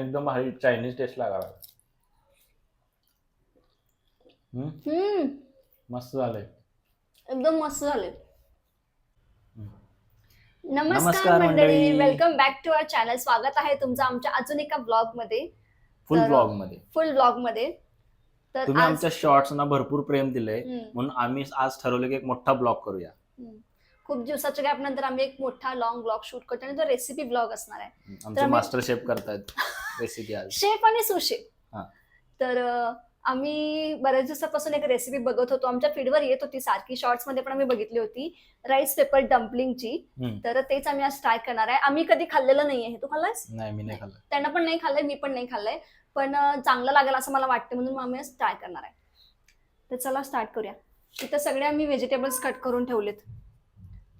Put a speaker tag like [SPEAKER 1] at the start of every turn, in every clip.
[SPEAKER 1] एकदम भारी Chinese taste लागला. मस्त झालंय.
[SPEAKER 2] एकदम मस्त झाले.
[SPEAKER 1] नमस्कार
[SPEAKER 2] नमस्कार मंडळी,
[SPEAKER 1] मंडळी.
[SPEAKER 2] Welcome back to our channel. स्वागत आहे तुमचं आमच्या अजून एका ब्लॉग मध्ये.
[SPEAKER 1] फुल ब्लॉग मध्ये
[SPEAKER 2] फुल ब्लॉग मध्ये. तर
[SPEAKER 1] तुम्ही
[SPEAKER 2] आज
[SPEAKER 1] आमच्या शॉर्ट्सना भरपूर प्रेम दिलंय,
[SPEAKER 2] हम्म,
[SPEAKER 1] म्हणून आम्ही आज ठरवलं की एक मोठा ब्लॉग करूया.
[SPEAKER 2] खूप दिवसाच्या गॅप नंतर आम्ही एक मोठा लॉंग ब्लॉग शूट करतो आणि तो रेसिपी ब्लॉग असणार आहे.
[SPEAKER 1] आमचे
[SPEAKER 2] आम्ही-
[SPEAKER 1] मास्टर शेफ करतायत रेसिपी आज.
[SPEAKER 2] शेफ आणि सुशेफ.
[SPEAKER 1] हा.
[SPEAKER 2] तर आम्ही बऱ्याच दिवसापासून एक रेसिपी बघत होतो, आमच्या फीडवर येत होती सारखी, शॉर्ट्स मध्ये पण आम्ही बघितली होती, राईस पेपर डम्पलिंगची. तर तेच आम्ही आज ट्राय करणार आहे. आम्ही कधी खाल्लेलं नाहीये. तू खाल्लायस?
[SPEAKER 1] नाही, मी नाही खाल्लं.
[SPEAKER 2] त्यांना पण नाही खाल्लंय, मी पण नाही खाल्लंय, पण चांगलं लागेल असं मला वाटतं, म्हणून मग आम्ही आज ट्राय करणार आहे. तर चला स्टार्ट करूया. इथं सगळे आम्ही व्हेजिटेबल्स कट करून ठेवलेत.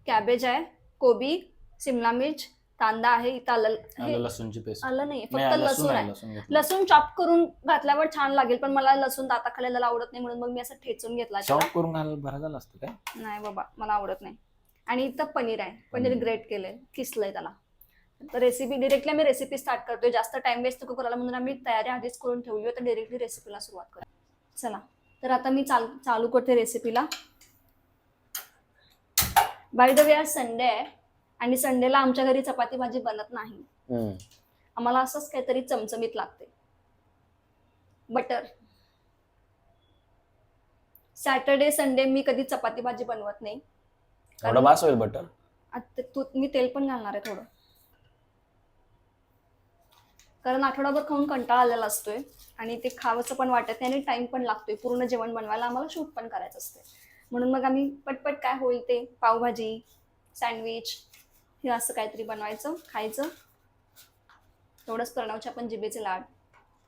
[SPEAKER 2] कॅबेज आहे, कोबी, शिमला मिर्च, कांदा आहे, इथं
[SPEAKER 1] आलं लसूणची पेस्ट.
[SPEAKER 2] आलं नाही, फक्त लसूण आहे.
[SPEAKER 1] लसूण घेतलं.
[SPEAKER 2] लसूण चॉप करून घातल्यावर छान लागेल, पण मला लसूण दाताखाल्याला आवडत नाही, म्हणून मग मी असं ठेचून घेतला.
[SPEAKER 1] चॉप करून घालायला बरं झालं असतं काय?
[SPEAKER 2] नाही बाबा, मला आवडत नाही. आणि इथं पनीर आहे, पनीर ग्रेट केलंय, किसलंय त्याला. तर रेसिपी डिरेक्टली आम्ही रेसिपी स्टार्ट करतोय, जास्त टाइम वेस्ट नको करायला, म्हणून आम्ही तयारी आधीच करून ठेवली होती. डिरेक्टली रेसिपीला सुरुवात करूया. चला, तर आता मी चालू करते रेसिपीला. बाय द वे आज संडे आहे आणि संडेला आमच्या घरी चपाती भाजी बनत नाही. आम्हाला असंच काहीतरी चमचमीत लागते. बटर. सॅटर्डे संडे मी कधी चपाती भाजी बनवत नाही.
[SPEAKER 1] थोडं बास होईल बटर.
[SPEAKER 2] आता मी तेल पण घालणार आहे थोडं, कारण आठवडाभर खाऊन कंटाळा आलेला असतोय आणि ते खावंसं पण वाटत नाही आणि टाइम पण लागतोय. पूर्ण जेवण बनवायला आम्हाला शूट पण करायचं असते, म्हणून मग आम्ही पटपट काय होईल ते पावभाजी, सँडविच हे असं काहीतरी बनवायचं, खायचं. तेवढंच प्रणवच्या पण जिभेचे लाड.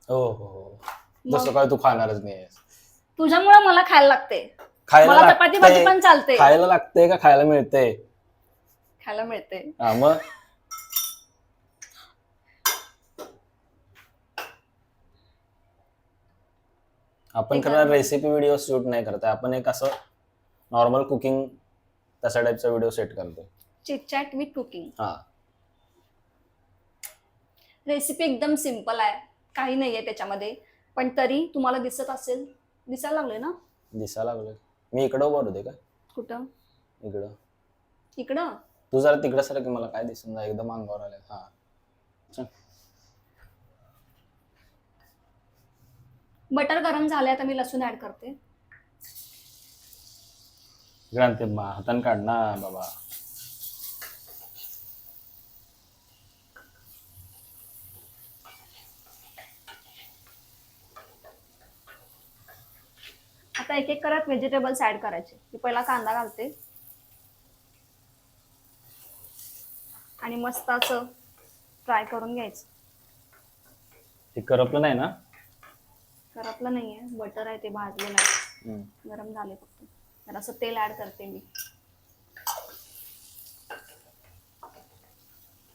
[SPEAKER 1] हो हो, जसं काय तू खाणारच नाही.
[SPEAKER 2] तुझ्यामुळे मला खायला लागते.
[SPEAKER 1] खायला
[SPEAKER 2] मला चपाती भाजी पण चालते.
[SPEAKER 1] खायला लागते का खायला मिळते?
[SPEAKER 2] खायला मिळते.
[SPEAKER 1] हा, मग आपण खरं रेसिपी व्हिडिओ शूट नाही करत, आपण एक असं नॉर्मल कुकिंग तसा टाईपचा व्हिडिओ सेट करतो.
[SPEAKER 2] Chit chat with cooking.
[SPEAKER 1] हा,
[SPEAKER 2] रेसिपी एकदम सिंपल आहे, काही नाहीये त्याच्यामध्ये, पण तरी तुम्हाला दिसत असेल, दिसायला लागले ना?
[SPEAKER 1] दिसायला लागलं. मी इकडं उभं होते का?
[SPEAKER 2] कुठं?
[SPEAKER 1] इकडं.
[SPEAKER 2] इकडं?
[SPEAKER 1] तू जरा तिकडं सर की मला काय दिसत नाही, एकदम अंगावर आले. हा,
[SPEAKER 2] बटर गरम झाले, आता मी लसूण ऍड करते.
[SPEAKER 1] ते हातान काढ ना बाबा.
[SPEAKER 2] आता एक एक करत व्हेजिटेबल्स ऍड करायचे. मी पहिला कांदा घालते आणि मस्त असं फ्राय करून घ्यायचं.
[SPEAKER 1] ते करपलं नाही ना?
[SPEAKER 2] करपलं नाहीये, बटर आहे ते भाजलेलं आहे, गरम झाले फक्त. तर असं तेल ऍड करते मी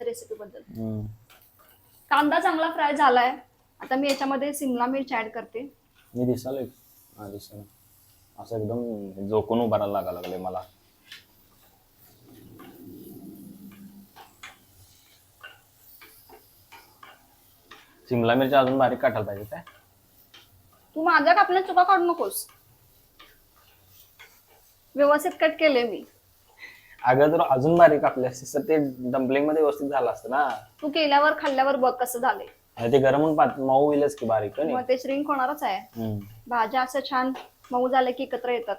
[SPEAKER 2] रेसिपी बद्दल. कांदा चांगला फ्राय झालाय, आता मी याच्यामध्ये शिमला मिर्च ऍड करते.
[SPEAKER 1] मी दिसाल दिसाल असं एकदम झोकून उभा लागा लागले मला. शिमला मिरची अजून बारीक काटायला पाहिजे काय?
[SPEAKER 2] तू माझ्या कापण्यात चुका काढू नकोस, व्यवस्थित कट केले मी.
[SPEAKER 1] अगं तर अजून बारीक कापले असते ते डम्पलिंग मध्ये व्यवस्थित झालं असतं ना.
[SPEAKER 2] तू केल्यावर खाल्ल्यावर बघ कसं झालंय.
[SPEAKER 1] ते गरम होऊन मऊ होईलच की बारीक.
[SPEAKER 2] मग ते श्रिंक होणारच आहे. भाज्या असं छान मऊ झाल्या की एकत्र येतात.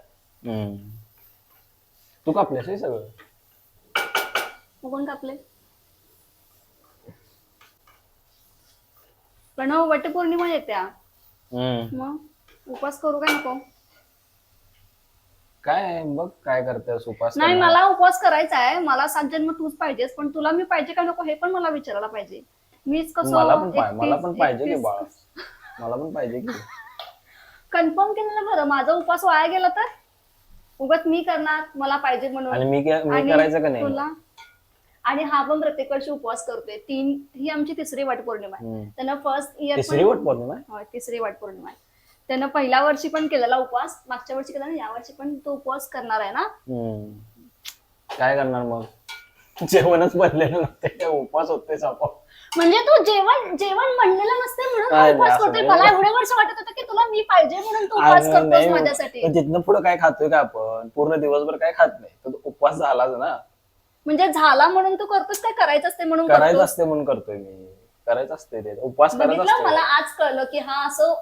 [SPEAKER 1] तू कापलेस हे सगळं?
[SPEAKER 2] मग कोण कापले? प्रणव, वटपौर्णिमा येत्या, मग उपवास करू काय नको?
[SPEAKER 1] काय बघ काय करतेस उपास?
[SPEAKER 2] नाही, मला उपवास करायचा आहे. मला 7 जन्म तूच पाहिजेस, पण तुला मी पाहिजे का नको हे पण मला विचारायला पाहिजे. मीच कसं
[SPEAKER 1] मला पण पाहिजे की बाळा, मला पण पाहिजे की.
[SPEAKER 2] कन्फर्म केलेलं बरं, माझा उपवास वाया गेला तर उगाच मी करणार मला पाहिजे म्हणून.
[SPEAKER 1] आणि मी करायचं का नाही
[SPEAKER 2] तुला? आणि हा पण प्रत्येक वर्षी उपवास करतोय. ही आमची तिसरी वटपौर्णिमा आहे. त्यानं फर्स्ट इयर
[SPEAKER 1] तिसरी वटपौर्णिमा?
[SPEAKER 2] होय, तिसरी वटपौर्णिमा आहे. त्यानं पहिल्या वर्षी पण केलेला उपवास, मागच्या वर्षी केला, या वर्षी पण तो उपवास करणार आहे ना.
[SPEAKER 1] काय करणार मग? जेवणच बनलेलं नसते, उपवास होतेच आपण.
[SPEAKER 2] म्हणजे तू जेवण जेवण म्हणलेलं नसते म्हणून
[SPEAKER 1] नाही,
[SPEAKER 2] तू उपवास
[SPEAKER 1] असं
[SPEAKER 2] करतोय.
[SPEAKER 1] नाही.
[SPEAKER 2] मला एवढे वर्ष वाटत होतं की तुला मी पाहिजे म्हणून तू उपवास
[SPEAKER 1] अगं
[SPEAKER 2] करतोस
[SPEAKER 1] नाही,
[SPEAKER 2] माझ्यासाठी.
[SPEAKER 1] पण तिथनं पुढे काय खातोय का आपण पूर्ण दिवसभर काय खात नाही तर उपवास झालाच ना.
[SPEAKER 2] म्हणजे झाला म्हणून तू करतोस काय करायचं असते म्हणून
[SPEAKER 1] करायचं
[SPEAKER 2] करतोस?
[SPEAKER 1] असते म्हणून करतोय मी. करायचं असते ते उपवास करायचा
[SPEAKER 2] बघितलं, मला
[SPEAKER 1] असतो.
[SPEAKER 2] आज कळलं की हा असं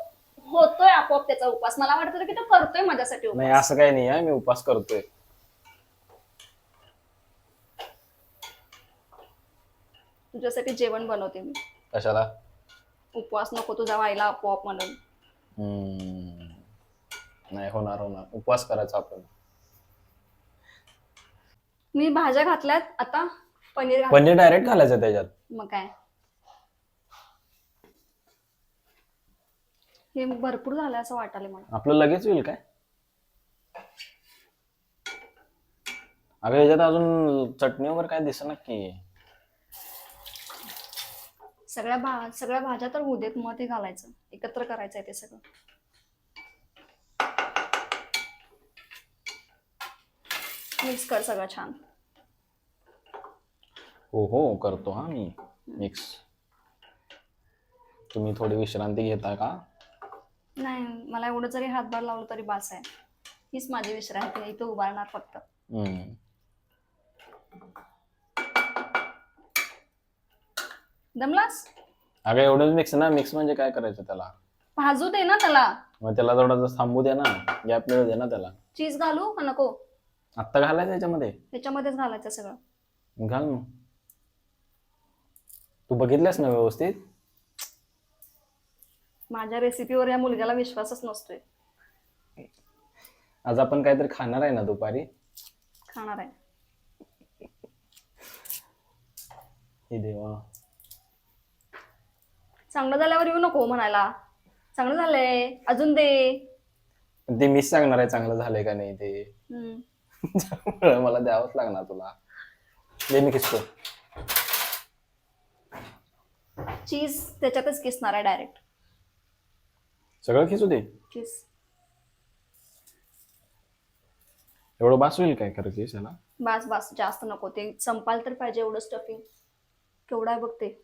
[SPEAKER 2] होतोय आपोआप त्याचा उपवास. मला वाटत होतं की तो करतोय माझ्यासाठी
[SPEAKER 1] नाही
[SPEAKER 2] उपवास.
[SPEAKER 1] असं काही नाही आहे, मी उपवास करतोय.
[SPEAKER 2] तुझ्यासाठी जेवण बनवते मी.
[SPEAKER 1] कशाला?
[SPEAKER 2] उपवास नको तुझा व्हायला आपोआप म्हणून.
[SPEAKER 1] हम्म, नाही होणार उपवास करायचा आपण.
[SPEAKER 2] मी भाज्या घातल्यात, आता पनीर घाल.
[SPEAKER 1] पनीर डायरेक्ट घालायचं त्याच्यात.
[SPEAKER 2] मग काय, हे भरपूर झालं असं वाटायला मला.
[SPEAKER 1] आपलं लगेच होईल काय? अगं ह्याच्यात अजून चटणी वगैरे काय दिसत की.
[SPEAKER 2] सगळ्या भाज्या तर होऊ देत, मग ते घालायचं, एकत्र करायचंय ते सगळं. मिक्स कर सगळं छान.
[SPEAKER 1] हो करतो हा मी मिक्स. तुम्ही थोडी विश्रांती घेता का?
[SPEAKER 2] नाही, मला एवढं जरी हातभार लावलं तरी बास आहे. हीच माझी विश्रांती आहे, इथं उभारणार फक्त. दमलास?
[SPEAKER 1] अगं एवढंच मिक्स ना, मिक्स म्हणजे काय करायचं त्याला?
[SPEAKER 2] भाजू दे ना त्याला.
[SPEAKER 1] मग त्याला थोडं थांबू दे ना, गॅप मिळू दे ना त्याला.
[SPEAKER 2] चीज घालू का नको?
[SPEAKER 1] आत्ता घालायचं त्याच्यामध्ये?
[SPEAKER 2] त्याच्यामध्येच घालायचं सगळं.
[SPEAKER 1] घाल मग. तू बघितलंस ना व्यवस्थित?
[SPEAKER 2] माझ्या रेसिपीवर या मुलग्याला विश्वासच नसतोय.
[SPEAKER 1] आज आपण काहीतरी खाणार आहे ना दुपारी?
[SPEAKER 2] खाणार आहे.
[SPEAKER 1] हे देवा.
[SPEAKER 2] चांगलं झाल्यावर येऊ नको म्हणायला. चांगलं झालंय अजून दे.
[SPEAKER 1] ते मीच सांगणार आहे चांगलं झालंय का नाही ते. त्यामुळे मला द्यावंच लागणार तुला. दे मी किसतो.
[SPEAKER 2] चीज त्याच्यातच किसणार आहे डायरेक्ट.
[SPEAKER 1] सगळं खिचू दे.
[SPEAKER 2] किस.
[SPEAKER 1] एवढं बास होईल काय खरं केस याला?
[SPEAKER 2] बास बास, जास्त नको. ते संपायला तर पाहिजे एवढं स्टफिंग. केवढं आहे बघ ते.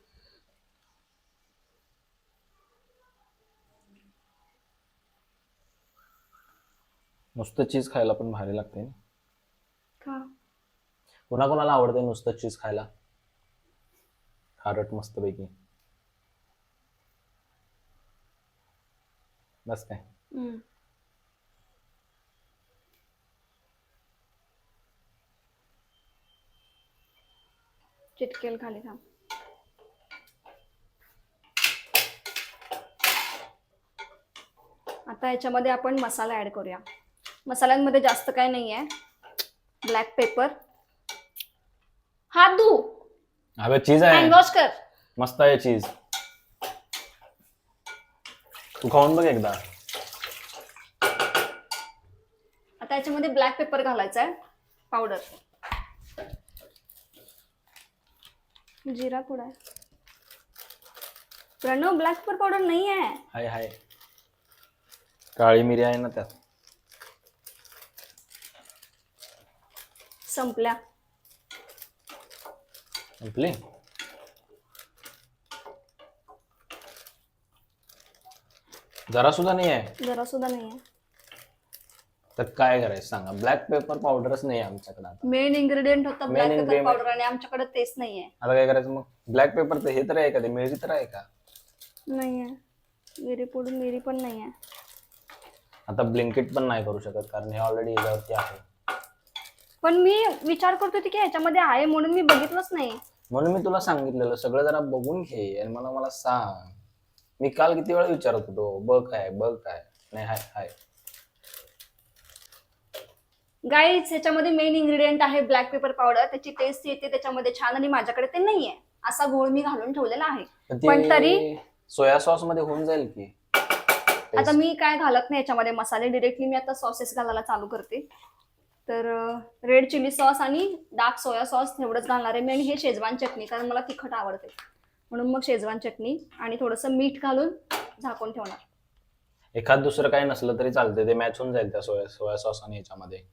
[SPEAKER 1] नुसतं चीज खायला पण भारी लागते ना.
[SPEAKER 2] का?
[SPEAKER 1] कोणाकोणाला आवडते नुसतं चीज खायला? खारट मस्त पैकी. बस काय?
[SPEAKER 2] चिटकेल खाली थांब. आता याच्यामध्ये आपण मसाला ऍड करूया. मसाल्यांमध्ये जास्त काय नाहीये. Black paper. हात धु.
[SPEAKER 1] अगं चीज आहे.
[SPEAKER 2] हँड वॉश कर.
[SPEAKER 1] मस्त आहे चीज. तू खाऊन बघ एकदा.
[SPEAKER 2] आता याच्यामध्ये ब्लॅक पेपर घालायचा आहे, पावडर. जिरा पुडा. प्रणव, ब्लॅक पेपर पावडर नाही आहे.
[SPEAKER 1] हाय काळी मिरी आहे ना त्यात.
[SPEAKER 2] संपल्या.
[SPEAKER 1] संपली? जरा सुद्धा नाही आहे?
[SPEAKER 2] जरा सुद्धा नाही आहे.
[SPEAKER 1] तर काय करायचं सांगा? ब्लॅक पेपर पावडरच नाही आमच्याकडे आता.
[SPEAKER 2] मेन इन्ग्रेडियंट होता ब्लॅक पेपर
[SPEAKER 1] ingredient.
[SPEAKER 2] पावडर आणि आमच्याकडे तेच नाहीये.
[SPEAKER 1] आता काय करायचं मग? ब्लॅक पेपर तर हे तर आहे का? ते मिरी तर आहे का?
[SPEAKER 2] नाहीये. मिरी पूड मिरी पण नाहीये.
[SPEAKER 1] आता ब्लिंकिट पण नाही करू शकत कारण हे ऑलरेडी याच्यावरती आहे.
[SPEAKER 2] पण मी विचार करत होती की ह्याच्यामध्ये आहे म्हणून मी बघितलंच नाही.
[SPEAKER 1] म्हणून मी तुला सांगितलेलं सगळं जरा बघून घे आणि मला सांग. मी काल किती वेळा विचारत होतो बघ काय नाही. हाय
[SPEAKER 2] गाईज, ह्याच्यामध्ये मेन इन्ग्रेडियंट आहे ब्लॅक पेपर पावडर. त्याची टेस्ट येते त्याच्यामध्ये छान आणि माझ्याकडे ते नाहीये. असा घोळ मी घालून ठेवलेला आहे. पण तरी
[SPEAKER 1] सोया सॉस मध्ये होऊन जाईल की.
[SPEAKER 2] आता मी काय घालत नाही याच्यामध्ये मसाले. डिरेक्टली मी आता सॉसेस घालायला चालू करते. तर रेड चिली सॉस आणि डार्क सोया सॉस एवढंच घालणार आहे मी. आणि हे शेजवान चटणी, कारण मला तिखट आवडते म्हणून मग शेजवान चटणी आणि थोडंसं मीठ घालून झाकून ठेवणार.
[SPEAKER 1] एखाद दुसरं काही नसलं तरी चालते, ते मॅच होऊन जाईल त्या सोया सॉस आणि याच्यामध्ये.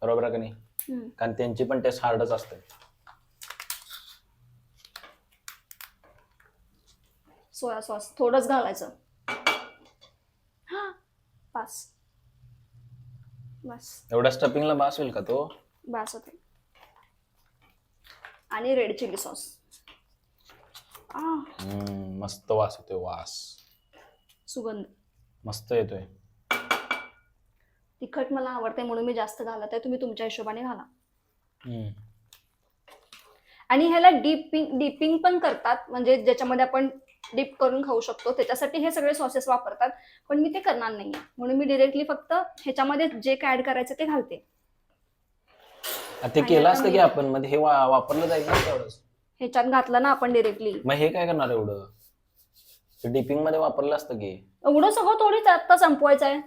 [SPEAKER 1] बरोबर आहे का नाही? कारण त्यांची पण टेस्ट हार्डच असते.
[SPEAKER 2] सोया सॉस थोडंच घालायचं. हा, बस बस
[SPEAKER 1] एवढ्या स्टफिंगला बास होईल का तो?
[SPEAKER 2] बस होते. आणि रेड चिली सॉस.
[SPEAKER 1] मस्त वास येतोय, वास
[SPEAKER 2] सुगंध.
[SPEAKER 1] मस्त येतोय.
[SPEAKER 2] तिखट मला आवडते म्हणून मी जास्त घालत आहे, तुम्ही तुमच्या हिशोबाने घाला.
[SPEAKER 1] हम्म.
[SPEAKER 2] आणि ह्याला डिपिंग पण करतात, म्हणजे ज्याच्यामध्ये आपण डिप करून खाऊ शकतो, त्याच्यासाठी हे सगळे सॉसेस वापरतात. पण मी ते करणार नाही, म्हणून मी डिरेक्टली फक्त ह्याच्यामध्ये जे काय ऍड करायचं ते घालते.
[SPEAKER 1] ते
[SPEAKER 2] आणि
[SPEAKER 1] केलं
[SPEAKER 2] आता
[SPEAKER 1] असतं की
[SPEAKER 2] मी-
[SPEAKER 1] आपण मध्ये हे वापरलं जाईल ना तेवढंच.
[SPEAKER 2] ह्याच्यात घातलं ना आपण डिरेक्टली,
[SPEAKER 1] मग हे काय करणार एवढं? डिपिंग मध्ये वापरलं असतं की.
[SPEAKER 2] एवढं सगळं थोडीच आता संपवायचं आहे.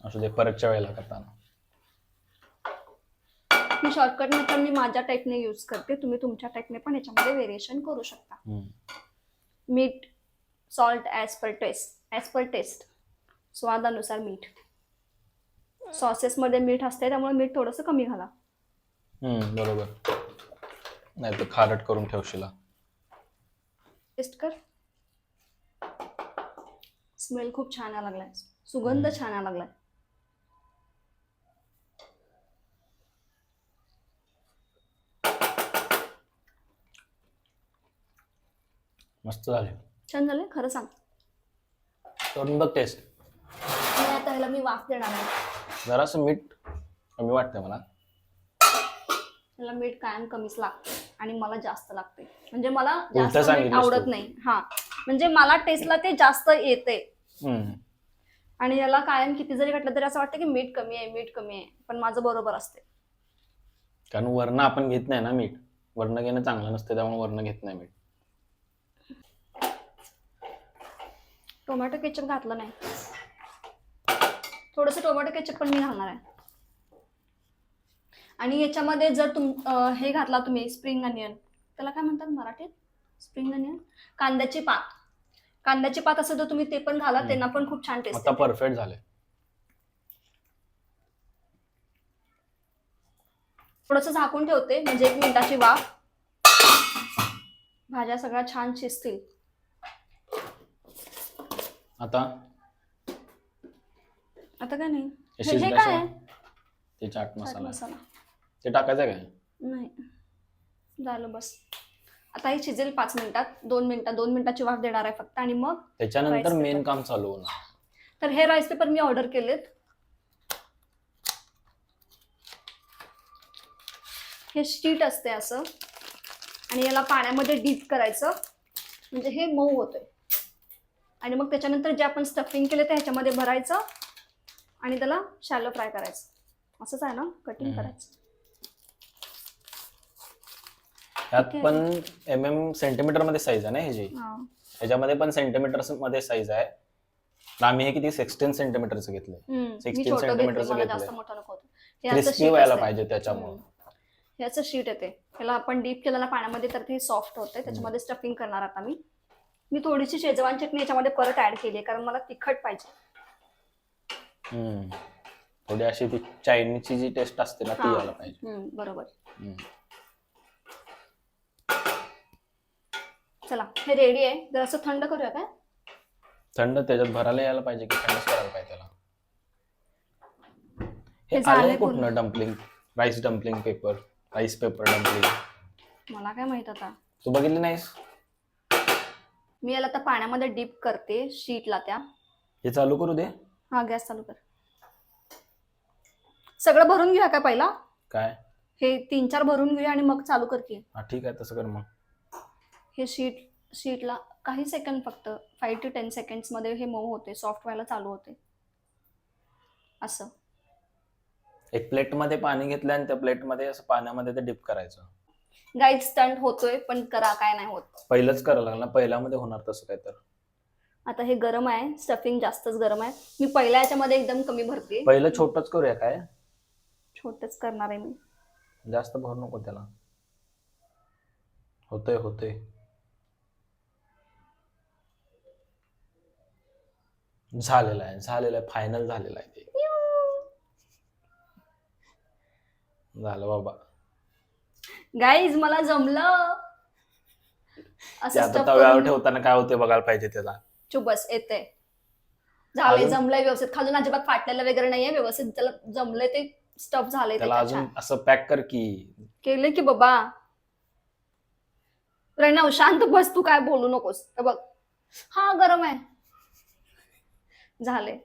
[SPEAKER 1] असू दे, परतच्या वेळेला करताना.
[SPEAKER 2] ही शॉर्टकट मेथड मी माझ्या टाईपने यूज करते, तुम्ही तुमच्या टाईपने पण याच्यामध्ये व्हेरिएशन करू शकता. मीठ, सॉल्ट ॲज पर टेस्ट, स्वादानुसार मीठ. सॉसेसमध्ये मीठ असते त्यामुळे मीठ थोडंसं कमी घाला.
[SPEAKER 1] बरोबर, नाही तर खारट करून ठेवशील.
[SPEAKER 2] टेस्ट कर. स्मेल खूप छान यायला लागलाय, सुगंध छान यायला लागलाय.
[SPEAKER 1] मस्त झाले.
[SPEAKER 2] छान झाले, खरं सांग.
[SPEAKER 1] करून बघ टेस्ट.
[SPEAKER 2] आणि आता ह्याला मी वाफ देणार आहे.
[SPEAKER 1] जरासं मीठ कमी वाटतंय मला.
[SPEAKER 2] ह्याला मीठ कायम कमीच लागते आणि मला जास्त लागते, म्हणजे मला
[SPEAKER 1] उलटं
[SPEAKER 2] जास्त मीठ
[SPEAKER 1] सांगितलंस
[SPEAKER 2] आवडत
[SPEAKER 1] तू.
[SPEAKER 2] नाही. हा, म्हणजे मला टेस्टला ते जास्त येते. आणि याला कायम किती जरी घातलं तरी असं वाटतं की मीठ कमी आहे, मीठ कमी आहे, पण माझं बरोबर असते.
[SPEAKER 1] कारण वर्ण आपण घेत नाही ना मीठ. वर्ण घेणं चांगलं नसतं, त्यामुळे वर्ण घेत नाही मीठ.
[SPEAKER 2] टोमॅटो केचप घातलं नाही, थोडंसं टोमॅटो केचप पण मी घालणार आहे. आणि याच्यामध्ये जर हे घातला तुम्ही स्प्रिंग अनियन, त्याला काय म्हणतात मराठीत? स्प्रिंग अनियन, कांद्याची पात असेल तर तुम्ही ते पण घाला, त्यांना पण खूप छान टेस्ट.
[SPEAKER 1] आता परफेक्ट झाले.
[SPEAKER 2] थोडंसं झाकून ठेवते, म्हणजे 1 मिनिटाची वाफ. भाज्या सगळ्या छान शिजतील.
[SPEAKER 1] आता
[SPEAKER 2] काय नाही,
[SPEAKER 1] हे
[SPEAKER 2] हे
[SPEAKER 1] शिजल्याशिवाय
[SPEAKER 2] काय आहे?
[SPEAKER 1] ते चाट
[SPEAKER 2] चाट
[SPEAKER 1] मसाला आहे.
[SPEAKER 2] मसाला
[SPEAKER 1] ते टाकायचं काय?
[SPEAKER 2] नाही, झालं बस. आता हे शिजेल 5 मिनिटात, 2 मिनिटाची वाफ देणार आहे फक्त, आणि मग
[SPEAKER 1] त्याच्यानंतर
[SPEAKER 2] Rice
[SPEAKER 1] मेन
[SPEAKER 2] paper.
[SPEAKER 1] काम चालू होणार.
[SPEAKER 2] तर हे राईस पेपर मी ऑर्डर केलेत. हे शीट असते असं, आणि याला पाण्यामध्ये डीप करायचं, म्हणजे हे मऊ होतंय. आणि मग त्याच्यानंतर जे आपण स्टफिंग केलं ते ह्याच्यामध्ये भरायचं आणि त्याला शॅलो फ्राय करायचं. असंच आहे ना, कटिंग करायचं.
[SPEAKER 1] त्यात
[SPEAKER 2] ठीक आहे.
[SPEAKER 1] पण सेंटीमीटर मध्ये साईज आहे ना ह्याची.
[SPEAKER 2] हा,
[SPEAKER 1] ह्याच्यामध्ये पण सेंटीमीटर मध्ये साईज आहे. तर आम्ही हे किती 16 सेंटीमीटरचं घेतलंय.
[SPEAKER 2] मी
[SPEAKER 1] 16
[SPEAKER 2] छोटं घेतलं,
[SPEAKER 1] सेंटीमीटरचं
[SPEAKER 2] मला
[SPEAKER 1] घेतलंय.
[SPEAKER 2] जास्त मोठं नको होतं. हे असं
[SPEAKER 1] क्रिस्पी
[SPEAKER 2] sheet
[SPEAKER 1] व्हायला
[SPEAKER 2] असते.
[SPEAKER 1] पाहिजे त्याच्यामुळे.
[SPEAKER 2] ह्याचं शीट येते, ह्याला आपण डीप केलेलं पाण्यामध्ये, तर ते सॉफ्ट होते. त्याच्यामध्ये स्टफिंग करणार आता मी थोडीशी शेजवान चटणी याच्यामध्ये परत ऍड केली आहे, कारण मला तिखट पाहिजे.
[SPEAKER 1] थोडी अशी ती चायनीजची जी टेस्ट असते ना ती
[SPEAKER 2] हा.
[SPEAKER 1] यायला पाहिजे.
[SPEAKER 2] बरोबर. चला, हे रेडी आहे. जर असं थंड करूया काय?
[SPEAKER 1] थंड त्याच्यात भरायला यायला पाहिजे की थंडच करायला पाहिजे त्याला?
[SPEAKER 2] हे
[SPEAKER 1] हे
[SPEAKER 2] झालंय
[SPEAKER 1] आलंय कुठनं? Dumpling, rice paper dumpling.
[SPEAKER 2] मला काय माहित आता.
[SPEAKER 1] तू बघितली नाहीस?
[SPEAKER 2] मी याला आता पाण्यामध्ये डीप करते शीटला त्या.
[SPEAKER 1] हे चालू करू दे.
[SPEAKER 2] हा, गॅस चालू कर. सगळं भरून घेऊया का पहिला?
[SPEAKER 1] काय?
[SPEAKER 2] हे 3-4 भरून घेऊया आणि मग चालू कर की.
[SPEAKER 1] हा ठीक आहे, तसं कर मग.
[SPEAKER 2] हे शीटला काही सेकंड, फक्त 5 to 10 seconds मध्ये हे मऊ होते, सॉफ्ट व्हायला चालू होते. असं
[SPEAKER 1] एक प्लेट मध्ये पाणी घेतलं आणि त्या प्लेट मध्ये असं पाण्यामध्ये ते डिप करायचं.
[SPEAKER 2] गाईड स्टंट होतोय, पण करा, काय नाही होत.
[SPEAKER 1] पहिलंच करायला लागलं ना, पहिल्यामध्ये होणार तसं काय तर.
[SPEAKER 2] आता हे गरम आहे, स्टफिंग जास्तच गरम आहे. मी पहिल्या याच्यामध्ये एकदम कमी भरते.
[SPEAKER 1] पहिलं छोटंच करूया काय?
[SPEAKER 2] छोटच करणार आहे मी.
[SPEAKER 1] जास्त भरू नको त्याला. होतंय. झालेलं आहे, फायनल झालेलं आहे ते. झालं बाबा.
[SPEAKER 2] गाईज, मला जमलं.
[SPEAKER 1] ते
[SPEAKER 2] असं
[SPEAKER 1] आता
[SPEAKER 2] stuff
[SPEAKER 1] तव्यावर
[SPEAKER 2] करून
[SPEAKER 1] ठेवताना काय होते बघायला पाहिजे त्याला.
[SPEAKER 2] चुप बस येते. झालंय,
[SPEAKER 1] अजून?
[SPEAKER 2] जमलंय व्यवस्थित, खालून अजिबात फाटलेलं वगैरे नाहीये, व्यवस्थित त्याला जमलंय, ते स्टफ झालंय
[SPEAKER 1] त्याला
[SPEAKER 2] त्याच्यात
[SPEAKER 1] अजून
[SPEAKER 2] छान.
[SPEAKER 1] असं पॅक कर की.
[SPEAKER 2] केले की बाबा. प्रणव शांत बस, तू काय बोलू नकोस. हे बघ, हा गरम आहे. झाले.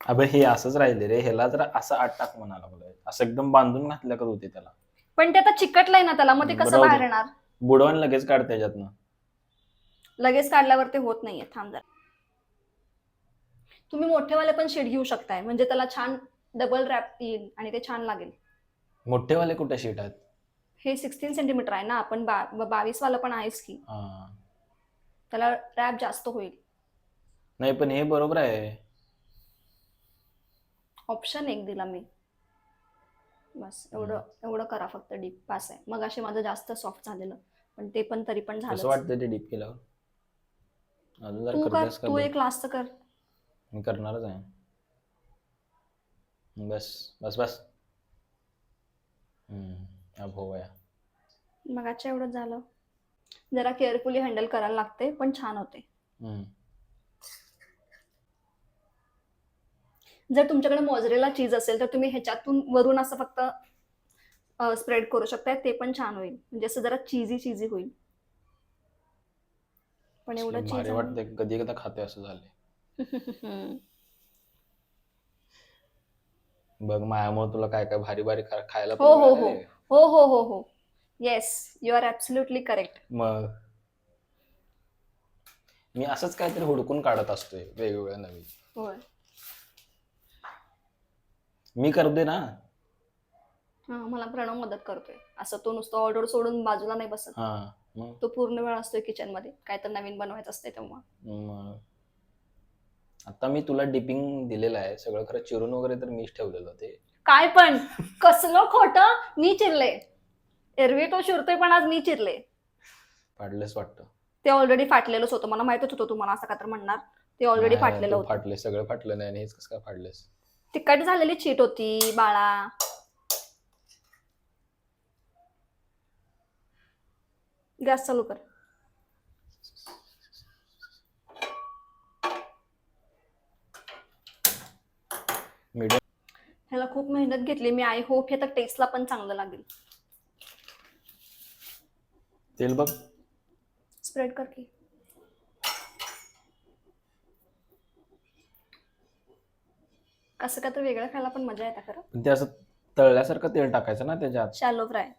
[SPEAKER 1] अबे हे असंच राहिले रे, ह्याला जर असं आत टाक म्हणा लागलोय, असं एकदम बांधून घातलं का होते त्याला.
[SPEAKER 2] पण ते आता चिकटलंय ना त्याला, मग ते कसं
[SPEAKER 1] राहू दे.
[SPEAKER 2] बाहेर येणार?
[SPEAKER 1] बुडवून लगेच काढ त्याच्यातनं.
[SPEAKER 2] लगेच काढल्यावर ते होत नाहीये, थांब जरा. तुम्ही मोठेवाले पण शीट घेऊ शकताय, म्हणजे त्याला छान डबल रॅप येईल आणि ते छान लागेल.
[SPEAKER 1] मोठेवाले कुठे शीट आहेत?
[SPEAKER 2] हे 16 सेंटीमीटर आहे ना, आपण 22 वाला पण आहेच की,
[SPEAKER 1] हा.
[SPEAKER 2] त्याला रॅप जास्त होईल.
[SPEAKER 1] नाही पण हे बरोबर आहे.
[SPEAKER 2] ऑप्शन एक दिला मी. बस एवढं एवढं करा फक्त, डीप पास आहे. मग असे माझं जास्त सॉफ्ट झालेलं, पण ते पण तरी पण
[SPEAKER 1] कसं
[SPEAKER 2] झालं.
[SPEAKER 1] वाटतं ते डीप केल्यावर? अजून जरा
[SPEAKER 2] तू कर,
[SPEAKER 1] करतेस का
[SPEAKER 2] तू
[SPEAKER 1] बघ.
[SPEAKER 2] एक लास्ट कर.
[SPEAKER 1] मी करणारच आहे. बस बस बस. अब हो गया.
[SPEAKER 2] मगाच्या एवढंच झालं. जरा केअरफुली हँडल करायला लागते, पण छान होते. जर तुमच्याकडे मोझरेला चीज असेल तर तुम्ही ह्याच्यातून वरून असं फक्त स्प्रेड करू शकताय, ते पण छान होईल. म्हणजे असं जरा चीजी चीजी होईल. पण एवढं
[SPEAKER 1] भारी
[SPEAKER 2] चीज
[SPEAKER 1] वाटते, कधी एकदा खाते असं झाले. बघ मायामुळे तुला काय काय भारी भारी खायला पण
[SPEAKER 2] हो हो
[SPEAKER 1] मिळालं
[SPEAKER 2] हो
[SPEAKER 1] रे.
[SPEAKER 2] हो हो हो हो. Yes, you are absolutely correct.
[SPEAKER 1] मग मी असंच काहीतरी हुडकून काढत असतोय वेगवेगळ्या नवीन.
[SPEAKER 2] होय.
[SPEAKER 1] मी करते ना.
[SPEAKER 2] हा, मला प्रणव मदत करतोय. असं तो नुसतं ऑर्डर सोडून बाजूला नाही बसत.
[SPEAKER 1] हा मग
[SPEAKER 2] तो पूर्ण वेळ असतोय किचन मध्ये, काय तर नवीन बनवायचं असते तेव्हा.
[SPEAKER 1] मग आता मी तुला डिपिंग दिलेलं आहे सगळं, खरं चिरून वगैरे तर मीच ठेवलेलं ते.
[SPEAKER 2] काय पण कसलं खोटं, मी चिरले. एरवी तो चिरतोय, पण आज मी चिरले.
[SPEAKER 1] फाडलेस वाटतं.
[SPEAKER 2] ते ऑलरेडी फाटलेलंच होतं, मला माहितच होतं तुम्हाला असं का तर म्हणणार. ते ऑलरेडी
[SPEAKER 1] नाही,
[SPEAKER 2] फाटलेलं
[SPEAKER 1] तू
[SPEAKER 2] होतं.
[SPEAKER 1] फाटले, सगळं फाटलं नाही आणि हेच कसं काय फाडलेस?
[SPEAKER 2] तिखट झालेली चीट होती बाळा. गॅस चालू कर.
[SPEAKER 1] मीडियम.
[SPEAKER 2] ह्याला खूप मेहनत घेतली मी. आय होप हे तर टेस्टला पण चांगलं लागेल.
[SPEAKER 1] तेल बघ.
[SPEAKER 2] स्प्रेड कर की. असं का तर वेगळं खायला पण मजा येते खरं.
[SPEAKER 1] पण ते असं तळल्यासारखं तेल टाकायचं ना त्याच्यात.
[SPEAKER 2] Shallow fry.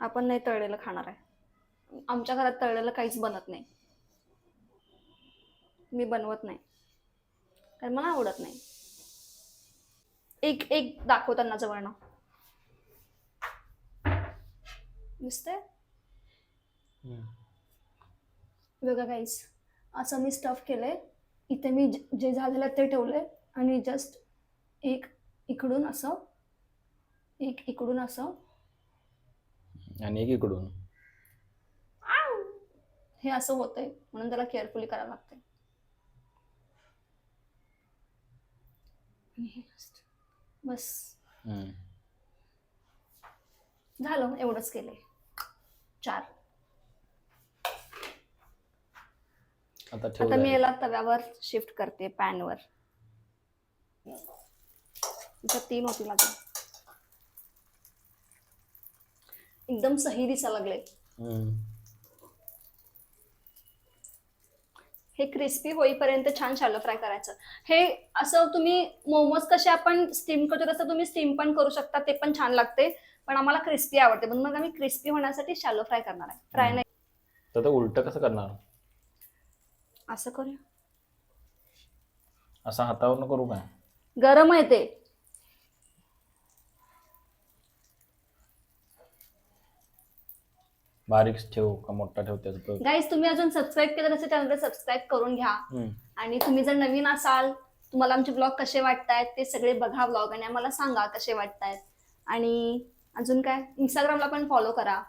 [SPEAKER 2] आपण नाही तळलेलं खाणार आहे. आमच्या घरात तळलेलं काहीच बनत नाही. मी बनवत नाही, कारण मला आवडत नाही. एक एक दाखव त्यांना जवळनं. दिसतंय बघा गाईस, असं मी स्टफ केलंय. इथे मी जे झालेलं ते ठेवलंय आणि जस्ट एक इकडून असं, एक इकडून असं
[SPEAKER 1] आणि एक इकडून.
[SPEAKER 2] हे असं होतंय, म्हणून त्याला केअरफुली करायला लागतंय. बस झालं, एवढंच केलंय. 4. आता मी याला तव्यावर शिफ्ट करते, पॅनवर. इथं 3 होती लागेल. एकदम सही दिसायला लागले. हे क्रिस्पी होईपर्यंत छान शॅलो फ्राय करायचं. हे असं तुम्ही मोमोज कसे आपण स्टीम करतो तसं तुम्ही स्टीम पण करू शकता, ते पण छान लागते. पण आम्हाला क्रिस्पी आवडते, म्हणून मग आम्ही क्रिस्पी होण्यासाठी शॅलो फ्राय करणार आहे. फ्राय नाही.
[SPEAKER 1] तर उलट कसं करणार?
[SPEAKER 2] असं करूया.
[SPEAKER 1] असं हातावर करू काय?
[SPEAKER 2] गरम आहे ते.
[SPEAKER 1] बारीक ठेव का मोठा ठेव त्याचं?
[SPEAKER 2] गाईज, तुम्ही अजून सबस्क्राईब केलं नसेल चॅनलला सबस्क्राईब करून घ्या. आणि तुम्ही जर नवीन असाल, तुम्हाला आमचे ब्लॉग कसे वाटतायत ते सगळे बघा ब्लॉग आणि आम्हाला सांगा कसे वाटतायत. आणि अजून काय, इंस्टाग्रामला पण फॉलो करा.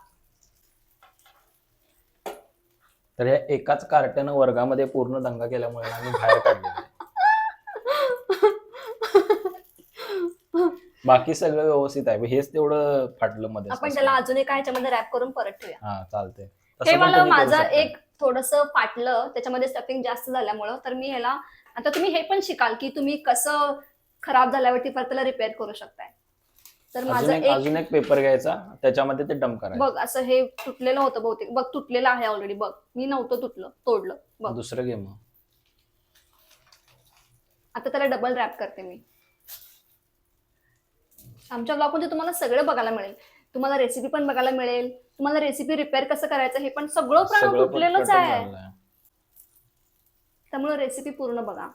[SPEAKER 1] तर या एकाच कार्ट्यानं वर्गामध्ये पूर्ण दंगा केल्यामुळे आम्ही बाहेर काढले. बाकी सगळं व्यवस्थित आहे हेच तेवढं फाटलं मध्ये
[SPEAKER 2] आपण त्याला अजून एका ह्याच्यामध्ये रॅप करून परत ठेवूया.
[SPEAKER 1] हा चालतंय
[SPEAKER 2] हे मला माझं एक थोडस फाटलं त्याच्यामध्ये स्टफिंग जास्त झाल्यामुळं, तर मी ह्याला आता तुम्ही हे पण शिकाल की तुम्ही कसं खराब झाल्यावरती परत त्याला रिपेअर करू शकताय. तर माझं
[SPEAKER 1] अजून एक पेपर घ्यायचा त्याच्यामध्ये ते डंप करायचं.
[SPEAKER 2] बघ असं हे तुटलेलं होतं बहुतेक, बघ तुटलेलं आहे ऑलरेडी, बघ मी नव्हतं तोडलं बघ.
[SPEAKER 1] दुसरं गेम
[SPEAKER 2] आता त्याला डबल रॅप करते मी. आमच्या ब्लॉग मध्ये तुम्हाला सगळं बघायला मिळेल, तुम्हाला रेसिपी पण बघायला मिळेल, तुम्हाला रेसिपी रिपेअर कसं करायचं हे पण सगळं तुटलेलंच आहे. त्यामुळे रेसिपी पूर्ण बघा.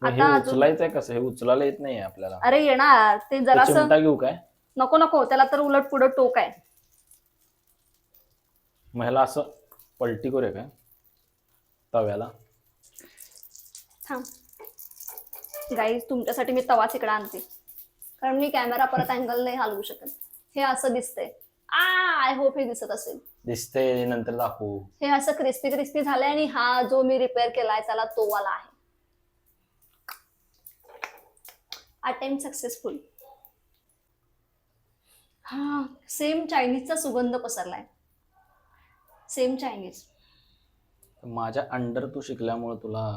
[SPEAKER 1] आता उचलायचंय कसं, हे उचलायला येत नाही आपल्याला.
[SPEAKER 2] अरे येणार ते जरासं.
[SPEAKER 1] चिमटा घेऊ काय?
[SPEAKER 2] नको त्याला तर उलट पुढं टोक आहे.
[SPEAKER 1] मग ह्याला असं पलटी करूया काय तव्याला?
[SPEAKER 2] थांब गाईज, तुमच्यासाठी मी तवाच इकडे आणते कारण मी कॅमेरा परत अँगल नाही हलवू शकत. हे असं दिसतंय, आय होप हे दिसत असेल.
[SPEAKER 1] दिसतंय, नंतर दाखवू.
[SPEAKER 2] हे असं क्रिस्पी झालंय आणि हा जो मी रिपेअर केलाय त्याला तो वाला आहे. Attempt successful. हा सेम चायनीजचा सुगंध पसरलाय, सेम चायनीज.
[SPEAKER 1] माझ्या अंडर तू शिकल्यामुळे तुला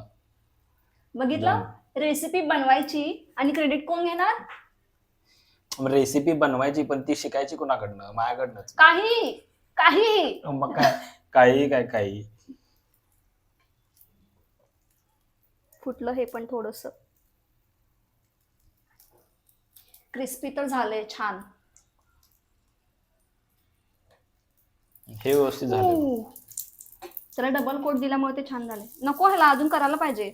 [SPEAKER 2] बघितलं, रेसिपी बनवायची आणि क्रेडिट कोण घेणार?
[SPEAKER 1] रेसिपी बनवायची पण ती शिकायची कोणाकडनं? माझ्याकडनंच.
[SPEAKER 2] काही
[SPEAKER 1] मग काय काही
[SPEAKER 2] फुटलं हे पण थोडस. क्रिस्पी तर झालंय छान.
[SPEAKER 1] हे व्यवस्थित झालं.
[SPEAKER 2] त्याला डबल कोट दिल्यामुळे ते छान झाले. नको, ह्याला अजून करायला पाहिजे.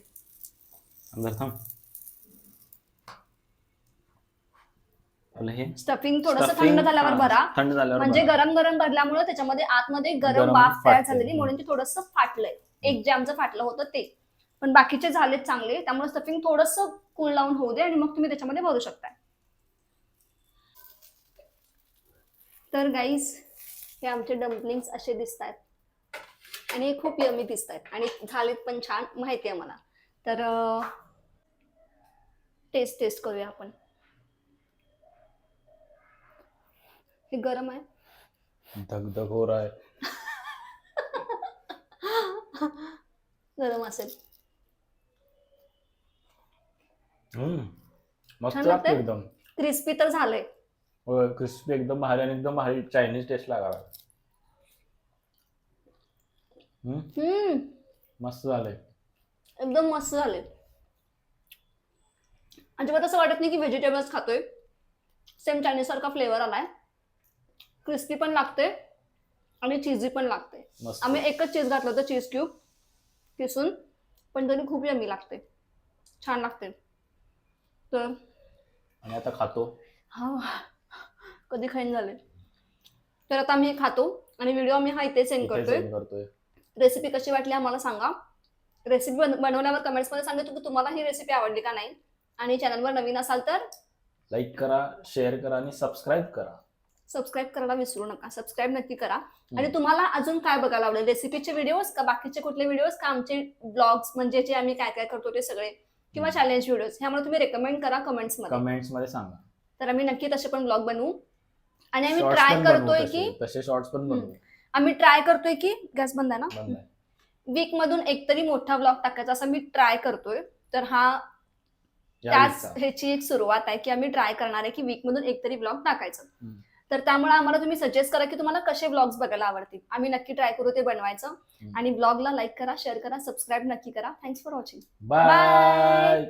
[SPEAKER 2] स्टफिंग थोडस थंड झाल्यावर भरा, म्हणजे गरम भरल्यामुळे त्याच्यामध्ये आतमध्ये गरम वाफ तयार झालेली म्हणून ते थोडस फाटलंय. एक जे आमचं फाटलं होतं ते, पण बाकीचे झालेत चांगले. त्यामुळे स्टफिंग थोडस कूल डाऊन होऊ दे आणि मग तुम्ही त्याच्यामध्ये भरू शकताय. तर गाईज, हे आमचे डम्पलिंग्स असे दिसत आहेत आणि हे खूप यमी दिसत आहेत आणि झालेत पण छान, माहिती आहे मला. तर टेस्ट करूया आपण. हे गरम आहे,
[SPEAKER 1] धगधग हो रहा है.
[SPEAKER 2] गरम असेल.
[SPEAKER 1] मस्त लागते एकदम.
[SPEAKER 2] क्रिस्पी तर झालंय,
[SPEAKER 1] क्रिस्पी एकदम भारी आणि एकदम भारी चायनीज टेस्ट लागला. मस्त झालंय,
[SPEAKER 2] एकदम मस्त झाले. अजिबात असं वाटत नाही की व्हेजिटेबल्स खातोय. सेम चायनीज सारखा फ्लेवर आलाय. क्रिस्पी पण लागते आणि चीजी पण लागते. आम्ही एकच चीज घातलं होतं, चीज क्यूब किसून, पण तरी खूप यमी लागते, छान लागते. तर
[SPEAKER 1] आणि आता खातो.
[SPEAKER 2] हा कधी खाईन झाले. तर आता आम्ही खातो आणि व्हिडिओ आम्ही हा इथे सेंड करतोय. रेसिपी कशी वाटली आम्हाला सांगा. रेसिपी बनवल्यावर कमेंट्स मध्ये सांगा की तुम्हाला ही रेसिपी आवडली का नाही. आणि चॅनलवर नवीन असाल तर
[SPEAKER 1] लाईक करा, शेअर करा आणि सबस्क्राईब करा.
[SPEAKER 2] सबस्क्राईब करायला विसरू नका. सबस्क्राईब नक्की करा. आणि तुम्हाला अजून काय बघायला आवडेल, रेसिपीचे व्हिडिओज का बाकीचे कुठले व्हिडिओज का आमचे ब्लॉग्स, म्हणजे जे आम्ही काय करतो ते सगळे, किंवा चॅलेंज व्हिडिओज, ह्यामुळे तुम्ही रेकमेंड करा कमेंट्स मध्ये सांगा. तर आम्ही नक्की तसे पण ब्लॉग बनवू. आणि आम्ही ट्राय करतोय की
[SPEAKER 1] तसे शॉर्ट्स पण बनवू.
[SPEAKER 2] आम्ही ट्राय करतोय की गॅस बंद आहे ना, वीक मधून एकतरी मोठा ब्लॉग टाकायचा असं मी ट्राय करतोय. तर हा त्याच ह्याची एक सुरुवात आहे की आम्ही ट्राय करणार आहे की वीक मधून एकतरी ब्लॉग टाकायचं. तर त्यामुळे आम्हाला तुम्ही सजेस्ट करा की तुम्हाला कसे ब्लॉग्स बघायला आवडतील. आम्ही नक्की ट्राय करू ते बनवायचं. आणि ब्लॉगला लाईक करा, शेअर करा, सबस्क्राईब नक्की करा. Thanks for watching.
[SPEAKER 1] बाय.